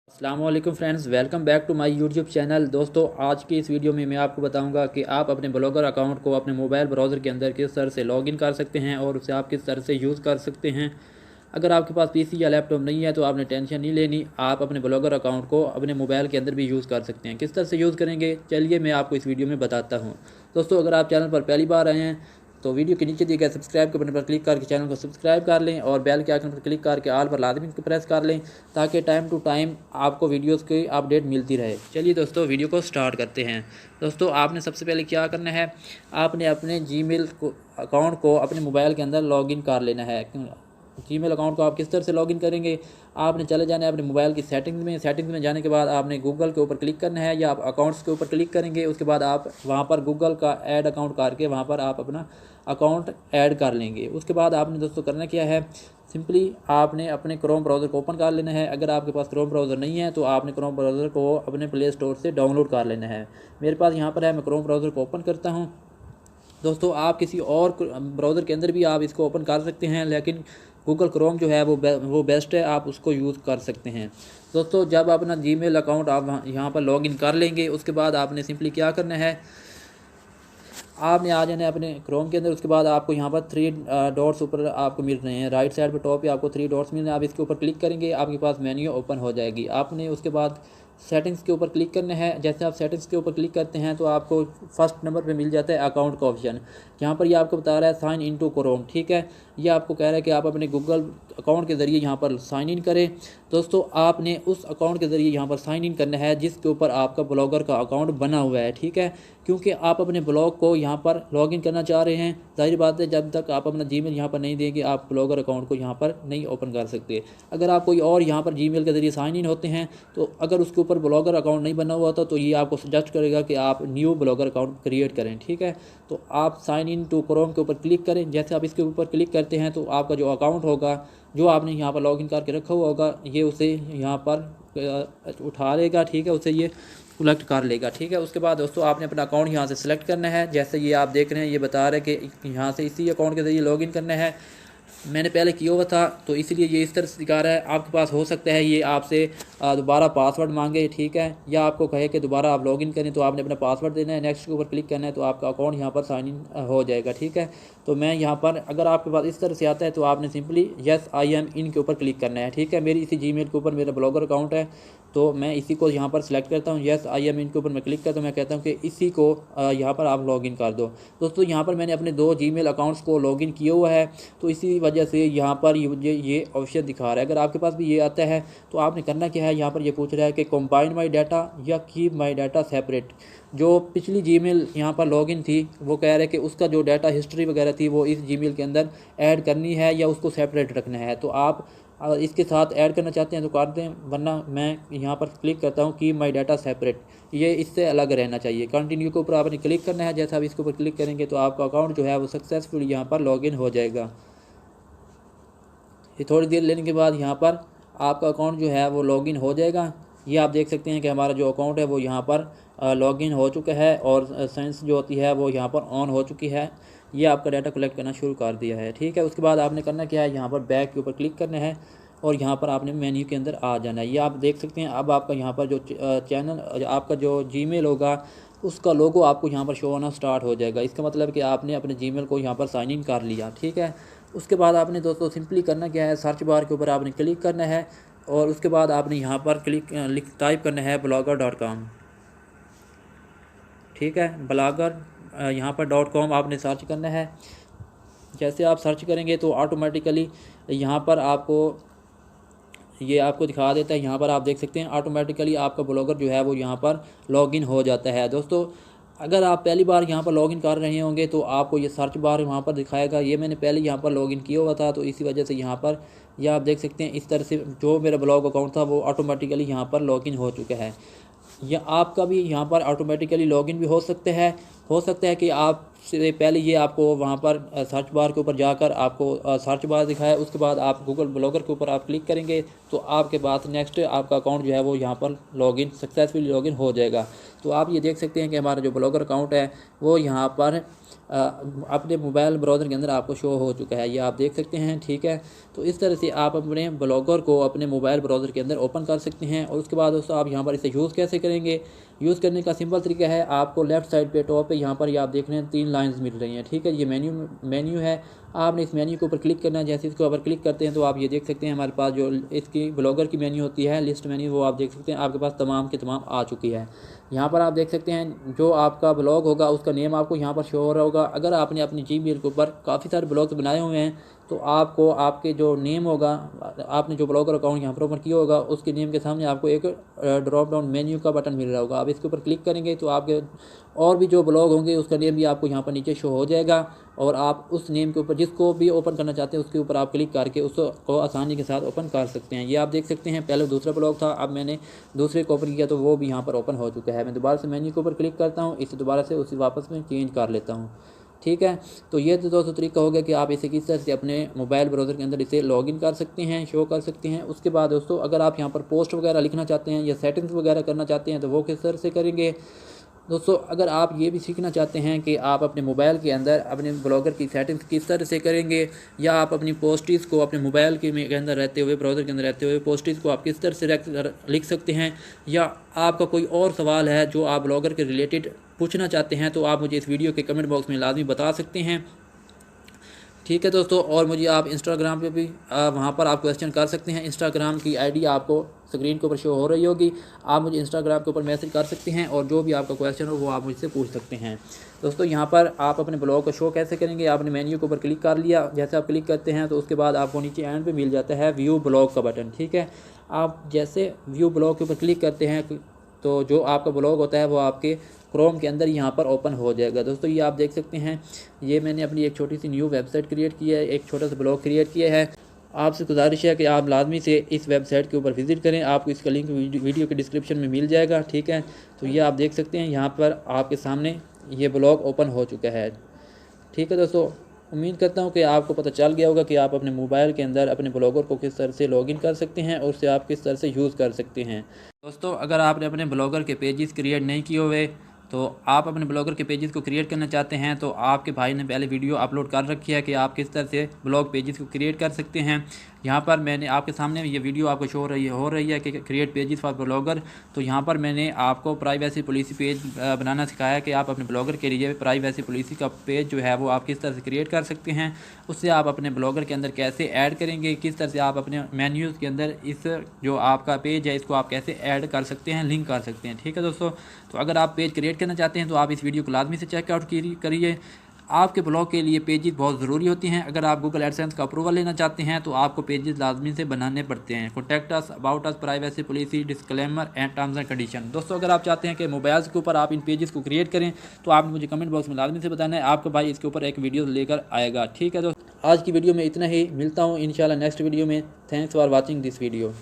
अस्सलाम वालेकुम friends, welcome back to my YouTube channel. दोस्तों, आज की इस वीडियो में मैं आपको बताऊंगा कि आप अपने ब्लॉगर अकाउंट को अपने मोबाइल ब्राउज़र के अंदर किस तरह से लॉगिन कर सकते हैं और उसे आप किस तरह से यूज़ कर सकते हैं। अगर आपके पास पीसी या लैपटॉप नहीं है तो आपने टेंशन नहीं लेनी, आप अपने ब्लॉगर अकाउंट को अपने मोबाइल के अंदर भी यूज़ कर सकते हैं। किस तरह से यूज़ करेंगे, चलिए मैं आपको इस वीडियो में बताता हूँ। दोस्तों, अगर आप चैनल पर पहली बार आए हैं तो वीडियो के नीचे दिए गए सब्सक्राइब के बटन पर क्लिक करके चैनल को सब्सक्राइब कर लें और बेल के आइकन पर क्लिक करके ऑल पर लाजमी प्रेस कर लें ताकि टाइम टू टाइम आपको वीडियोस की अपडेट मिलती रहे। चलिए दोस्तों, वीडियो को स्टार्ट करते हैं। दोस्तों, आपने सबसे पहले क्या करना है, आपने अपने जीमेल को अकाउंट को अपने मोबाइल के अंदर लॉगिन कर लेना है। जीमेल अकाउंट को आप किस तरह से लॉगिन करेंगे, आपने चले जाना है अपने मोबाइल की सेटिंग्स में जाने के बाद आपने गूगल के ऊपर क्लिक करना है या आप अकाउंट्स के ऊपर क्लिक करेंगे। उसके बाद आप वहाँ पर गूगल का ऐड अकाउंट करके वहाँ पर आप अपना अकाउंट ऐड कर लेंगे। उसके बाद आपने दोस्तों करना क्या है, सिंपली आपने अपने क्रोम ब्राउज़र को ओपन कर लेना है। अगर आपके पास क्रोम ब्राउज़र नहीं है तो आपने क्रोम ब्राउज़र को अपने प्ले स्टोर से डाउनलोड कर लेना है। मेरे पास यहाँ पर है, मैं क्रोम ब्राउज़र को ओपन करता हूँ। दोस्तों, आप किसी और ब्राउज़र के अंदर भी आप इसको ओपन कर सकते हैं, लेकिन गूगल क्रोम जो है वो बेस्ट है, आप उसको यूज़ कर सकते हैं। दोस्तों, जब अपना जीमेल अकाउंट आप यहाँ पर लॉगिन कर लेंगे, उसके बाद आपने सिंपली क्या करना है, आपने आ जाना है अपने क्रोम के अंदर। उसके बाद आपको यहाँ पर थ्री डॉट्स ऊपर आपको मिल रहे हैं, राइट साइड पे टॉप पे आपको थ्री डॉट्स मिल रहे हैं। आप इसके ऊपर क्लिक करेंगे, आपके पास मेन्यू ओपन हो जाएगी। आपने उसके बाद सेटिंग्स के ऊपर क्लिक करना है। जैसे आप सेटिंग्स के ऊपर क्लिक करते हैं तो आपको फर्स्ट नंबर पे मिल जाता है अकाउंट का ऑप्शन। यहाँ पर ये आपको बता रहा है साइन इन टू क्रोम, ठीक है। ये आपको कह रहा है कि आप अपने गूगल अकाउंट के ज़रिए यहाँ पर साइन इन करें। दोस्तों, आपने उस अकाउंट के ज़रिए यहाँ पर साइन इन करना है जिसके ऊपर आपका ब्लॉगर का अकाउंट बना हुआ है, ठीक है। क्योंकि आप अपने ब्लॉग को यहाँ पर लॉगिन करना चाह रहे हैं, जाहिर बात है जब तक आप अपना जीमेल यहाँ पर नहीं देंगे आप ब्लॉगर अकाउंट को यहाँ पर नहीं ओपन कर सकते। अगर आप कोई और यहाँ पर जीमेल के ज़रिए साइन इन होते हैं तो अगर उसके ऊपर ब्लॉगर अकाउंट नहीं बना हुआ था तो ये आपको सजेस्ट करेगा कि आप न्यू ब्लॉगर अकाउंट क्रिएट करें, ठीक है। तो आप साइन इन टू क्रोम के ऊपर क्लिक करें। जैसे आप इसके ऊपर क्लिक करते हैं तो आपका जो अकाउंट होगा, जो आपने यहाँ पर लॉगिन करके रखा हुआ होगा, ये उसे यहाँ पर उठा लेगा, ठीक है, उसे ये कलेक्ट कर लेगा, ठीक है। उसके बाद दोस्तों, आपने अपना अकाउंट यहाँ से सिलेक्ट करना है। जैसे ये आप देख रहे हैं, ये बता रहे हैं कि यहाँ से इसी अकाउंट के ज़रिए लॉगिन करना है। मैंने पहले किया हुआ था तो इसलिए ये इस तरह से दिखा रहा है। आपके पास हो सकता है ये आपसे दोबारा पासवर्ड मांगे, ठीक है, या आपको कहे कि दोबारा आप लॉगिन करें तो आपने अपना पासवर्ड देना है, नेक्स्ट के ऊपर क्लिक करना है तो आपका अकाउंट यहाँ पर साइन इन हो जाएगा, ठीक है। तो मैं यहाँ पर, अगर आपके पास इस तरह से आता है तो आपने सिंपली यस आई एम इन के ऊपर क्लिक करना है, ठीक है। मेरी इसी जीमेल के ऊपर मेरा ब्लॉगर अकाउंट है तो मैं इसी को यहाँ पर सिलेक्ट करता हूँ, यस आई एम इन के ऊपर मैं क्लिक करता हूँ। मैं कहता हूँ कि इसी को यहाँ पर आप लॉगिन कर दो। दोस्तों, यहाँ पर मैंने अपने 2 जीमेल अकाउंट्स को लॉगिन किया हुआ है तो इसी वजह से यहाँ पर मुझे ये ऑप्शन दिखा रहा है। अगर आपके पास भी ये आता है तो आपने करना क्या है, यहाँ पर ये पूछ रहा है कि कंबाइन माई डाटा या कीप माई डाटा सेपरेट। जो पिछली जीमेल यहाँ पर लॉगिन थी वो कह रहा है कि उसका जो डाटा हिस्ट्री वगैरह थी वो इस जीमेल के अंदर ऐड करनी है या उसको सेपरेट रखना है। तो आप इसके साथ ऐड करना चाहते हैं तो कर दें, वरना मैं यहाँ पर क्लिक करता हूँ कि माई डाटा सेपरेट, ये इससे अलग रहना चाहिए। कंटिन्यू के ऊपर आपने क्लिक करना है। जैसा आप इसके ऊपर क्लिक करेंगे तो आपका अकाउंट जो है वो सक्सेसफुल यहाँ पर लॉगिन हो जाएगा। ये थोड़ी देर लेने के बाद यहाँ पर आपका अकाउंट जो है वो लॉगिन हो जाएगा। ये आप देख सकते हैं कि हमारा जो अकाउंट है वो यहाँ पर लॉगिन हो चुका है और सेंस जो होती है वो यहाँ पर ऑन हो चुकी है। ये आपका डाटा कलेक्ट करना शुरू कर दिया है, ठीक है। उसके बाद आपने करना क्या है, यहाँ पर बैक के ऊपर क्लिक करना है और यहाँ पर आपने मेन्यू के अंदर आ जाना है। ये आप देख सकते हैं, अब आपका यहाँ पर जो चैनल, आपका जो जीमेल होगा उसका लोगो आपको यहाँ पर शो होना स्टार्ट हो जाएगा। इसका मतलब कि आपने अपने जीमेल को यहाँ पर साइन इन कर लिया, ठीक है। उसके बाद आपने दोस्तों सिंपली करना क्या है, सर्च बार के ऊपर आपने क्लिक करना है और उसके बाद आपने यहाँ पर टाइप करना है blogger.com, ठीक है। ब्लॉगर यहाँ पर .com आपने सर्च करना है। जैसे आप सर्च करेंगे तो ऑटोमेटिकली यहाँ पर आपको ये आपको दिखा देता है। यहाँ पर आप देख सकते हैं ऑटोमेटिकली आपका ब्लॉगर जो है वो यहाँ पर लॉगिन हो जाता है। दोस्तों, अगर आप पहली बार यहाँ पर लॉगिन कर रहे होंगे तो आपको ये सर्च बार वहाँ पर दिखाएगा। ये मैंने पहले यहाँ पर लॉगिन किया हुआ था तो इसी वजह से यहाँ पर यह आप देख सकते हैं इस तरह से जो मेरा ब्लॉग अकाउंट था वो ऑटोमेटिकली यहाँ पर लॉगिन हो चुका है। या आपका भी यहाँ पर ऑटोमेटिकली लॉगिन भी हो सकता है कि आप सबसे पहले ये आपको वहाँ पर सर्च बार के ऊपर जाकर आपको सर्च बार दिखाया, उसके बाद आप गूगल ब्लॉगर के ऊपर आप क्लिक करेंगे तो आपके पास नेक्स्ट आपका अकाउंट जो है वो यहाँ पर लॉगिन सक्सेसफुली लॉगिन हो जाएगा। तो आप ये देख सकते हैं कि हमारा जो ब्लॉगर अकाउंट है वो यहाँ पर अपने मोबाइल ब्राउज़र के अंदर आपको शो हो चुका है, ये आप देख सकते हैं। ठीक है, तो इस तरह से आप अपने ब्लॉगर को अपने मोबाइल ब्राउज़र के अंदर ओपन कर सकते हैं। और उसके बाद दोस्तों आप यहाँ पर इसे यूज़ कैसे करेंगे, यूज़ करने का सिंपल तरीका है, आपको लेफ़्ट साइड पे टॉप पे यहाँ पर ये आप देख रहे हैं 3 लाइन्स मिल रही हैं। ठीक है, ये मेन्यू है, आपने इस मेन्यू के ऊपर क्लिक करना है। जैसे इसको ऊपर क्लिक करते हैं तो आप ये देख सकते हैं हमारे पास जो इसकी ब्लॉगर की मेन्यू होती है, लिस्ट मेन्यू, वो आप देख सकते हैं आपके पास तमाम के तमाम आ चुकी है। यहाँ पर आप देख सकते हैं जो आपका ब्लॉग होगा उसका नेम आपको यहाँ पर शो हो रहा होगा। अगर आपने अपनी जीमेल के ऊपर काफ़ी सारे ब्लॉग्स बनाए हुए हैं तो आपको आपके जो नेम होगा, आपने जो ब्लॉगर अकाउंट यहाँ पर ओपन किया होगा उसके नेम के सामने आपको एक ड्रॉप डाउन मेन्यू का बटन मिल रहा होगा। आप इसके ऊपर क्लिक करेंगे तो आपके और भी जो ब्लॉग होंगे उसका नेम भी आपको यहाँ पर नीचे शो हो जाएगा और आप उस नेम के ऊपर जिसको भी ओपन करना चाहते हैं उसके ऊपर आप क्लिक करके उसको आसानी के साथ ओपन कर सकते हैं। ये आप देख सकते हैं, पहले दूसरा ब्लॉग था, अब मैंने दूसरे को ओपन किया तो वो भी यहाँ पर ओपन हो चुका है। मैं दोबारा से मेन्यू के ऊपर क्लिक करता हूँ, इसे दोबारा से उसी वापस में चेंज कर लेता हूँ। ठीक है, तो ये तो दोस्तों तरीका हो गया कि आप इसे किस तरह से अपने मोबाइल ब्राउज़र के अंदर इसे लॉगिन कर सकते हैं, शो कर सकते हैं। उसके बाद दोस्तों अगर आप यहाँ पर पोस्ट वगैरह लिखना चाहते हैं या सेटिंग्स वगैरह करना चाहते हैं तो वो किस तरह से करेंगे। दोस्तों अगर आप ये भी सीखना चाहते हैं कि आप अपने मोबाइल के अंदर अपने ब्लॉगर की सेटिंग्स किस तरह से करेंगे या आप अपनी पोस्टिस को अपने मोबाइल के अंदर रहते हुए, ब्राउज़र के अंदर रहते हुए पोस्टिस को आप किस तरह से लिख सकते हैं, या आपका कोई और सवाल है जो आप ब्लॉगर के रिलेटेड पूछना चाहते हैं तो आप मुझे इस वीडियो के कमेंट बॉक्स में लाजमी बता सकते हैं। ठीक है दोस्तों, और मुझे आप इंस्टाग्राम पे भी वहाँ पर आप क्वेश्चन कर सकते हैं। इंस्टाग्राम की आईडी आपको स्क्रीन के ऊपर शो हो रही होगी, आप मुझे इंस्टाग्राम के ऊपर मैसेज कर सकते हैं और जो भी आपका क्वेश्चन हो वो आप मुझसे पूछ सकते हैं। दोस्तों यहाँ पर आप अपने ब्लॉग को शो कैसे करेंगे, आपने मेन्यू के ऊपर क्लिक कर लिया, जैसे आप क्लिक करते हैं तो उसके बाद आपको नीचे एंड पे मिल जाता है व्यू ब्लॉग का बटन। ठीक है, आप जैसे व्यू ब्लॉग के ऊपर क्लिक करते हैं तो जो आपका ब्लॉग होता है वो आपके क्रोम के अंदर यहाँ पर ओपन हो जाएगा। दोस्तों ये आप देख सकते हैं, ये मैंने अपनी एक छोटी सी न्यू वेबसाइट क्रिएट की है, एक छोटा सा ब्लॉग क्रिएट किया है। आपसे गुजारिश है कि आप लाजमी से इस वेबसाइट के ऊपर विज़िट करें, आपको इसका लिंक वीडियो के डिस्क्रिप्शन में मिल जाएगा। ठीक है, तो ये आप देख सकते हैं यहाँ पर आपके सामने ये ब्लॉग ओपन हो चुका है। ठीक है दोस्तों, उम्मीद करता हूँ कि आपको पता चल गया होगा कि आप अपने मोबाइल के अंदर अपने ब्लॉगर को किस तरह से लॉगिन कर सकते हैं और उसे आप किस तरह से यूज़ कर सकते हैं। दोस्तों अगर आपने अपने ब्लॉगर के पेजेस क्रिएट नहीं किए हुए तो आप अपने ब्लॉगर के पेजेस को क्रिएट करना चाहते हैं तो आपके भाई ने पहले वीडियो अपलोड कर रखी है कि आप किस तरह से ब्लॉग पेजेस को क्रिएट कर सकते हैं। यहाँ पर मैंने आपके सामने ये वीडियो आपको शो हो रही है कि क्रिएट पेजेस फॉर ब्लॉगर। तो यहाँ पर मैंने आपको प्राइवेसी पॉलिसी पेज बनाना सिखाया कि आप अपने ब्लॉगर के लिए प्राइवेसी पॉलिसी का पेज जो है वो आप किस तरह से क्रिएट कर सकते हैं, उससे आप अपने ब्लॉगर के अंदर कैसे ऐड करेंगे, किस तरह से आप अपने मेन्यूज़ के अंदर इस जो आपका पेज है इसको आप कैसे ऐड कर सकते हैं, लिंक कर सकते हैं। ठीक है दोस्तों, तो अगर आप पेज क्रिएट करना चाहते हैं तो आप इस वीडियो को लाजमी से चेकआउट करिए। आपके ब्लॉग के लिए पेजेस बहुत ज़रूरी होती हैं। अगर आप गूगल एडसेंस का अप्रूवल लेना चाहते हैं तो आपको पेजेस लाजमी से बनाने पड़ते हैं। Contact us, about us, privacy policy, disclaimer and terms and condition. दोस्तों अगर आप चाहते हैं कि मोबाइल्स के ऊपर आप इन पेजेस को क्रिएट करें तो आपने मुझे कमेंट बॉक्स में लाजमी से बताना है, आपका भाई इसके ऊपर एक वीडियो लेकर आएगा। ठीक है दोस्तों, आज की वीडियो में इतना ही, मिलता हूँ इंशाल्लाह नेक्स्ट वीडियो में। Thanks for watching this video.